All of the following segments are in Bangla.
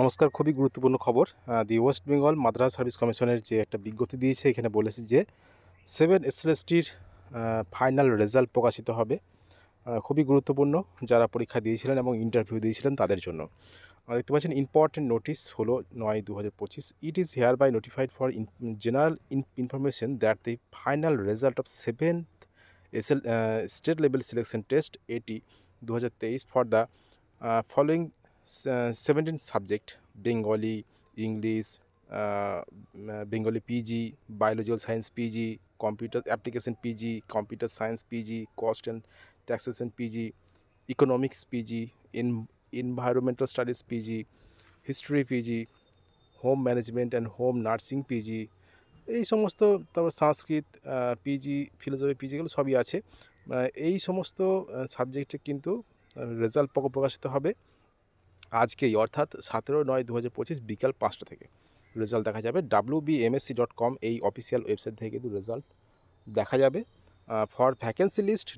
নমস্কার, খুবই গুরুত্বপূর্ণ খবর। দি ওয়েস্ট বেঙ্গল মাদ্রাস সার্ভিস কমিশনের যে একটা বিজ্ঞপ্তি দিয়েছে, এখানে বলেছে যে 7 এসএলএসটির ফাইনাল রেজাল্ট প্রকাশিত হবে। খুবই গুরুত্বপূর্ণ যারা পরীক্ষা দিয়েছিলেন এবং ইন্টারভিউ দিয়েছিলেন তাদের জন্য। দেখতে পাচ্ছেন ইম্পর্টেন্ট নোটিশ হলো 9/2025। It is hereby notified for general information that the final result of 7th state level selection test এটি 2023 for the following 17 subject: Bengali, English, Bengali PG, Biological Science PG, Computer Application PG, Computer Science PG, Cost and Taxation PG, Economics PG, Environmental Studies PG, History PG, Home Management and Home Nursing PG, এই সমস্ত, তারপর সংস্কৃত পিজি, ফিলোসফি পিজি, এগুলো সবই আছে। এই সমস্ত সাবজেক্টে কিন্তু রেজাল্ট প্রকাশিত হবে আজকেই, অর্থাৎ 17/9/2025 বিকাল 5টা থেকে রেজাল্ট দেখা যাবে। wbmsc.com এই অফিসিয়াল ওয়েবসাইট থেকে কিন্তু রেজাল্ট দেখা যাবে। For vacancy list,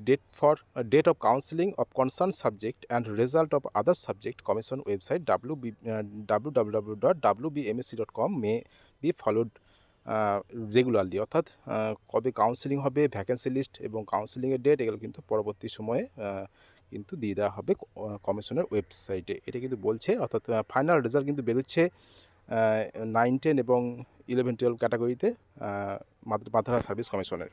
date of counselling of concern subject and result of other subject, commission website www.wbmsc.com may be followed regularly. অর্থাৎ কবে কাউন্সিলিং হবে, ভ্যাকেন্সি লিস্ট এবং কাউন্সিলিংয়ের ডেট, এগুলো কিন্তু পরবর্তী সময়ে কিন্তু দিয়ে দেওয়া হবে কমিশনের ওয়েবসাইটে। এটা কিন্তু বলছে, অর্থাৎ ফাইনাল রেজাল্ট কিন্তু বেরোচ্ছে 9, 10 এবং 11, 12 ক্যাটাগরিতে মাদ্রাসা সার্ভিস কমিশনের।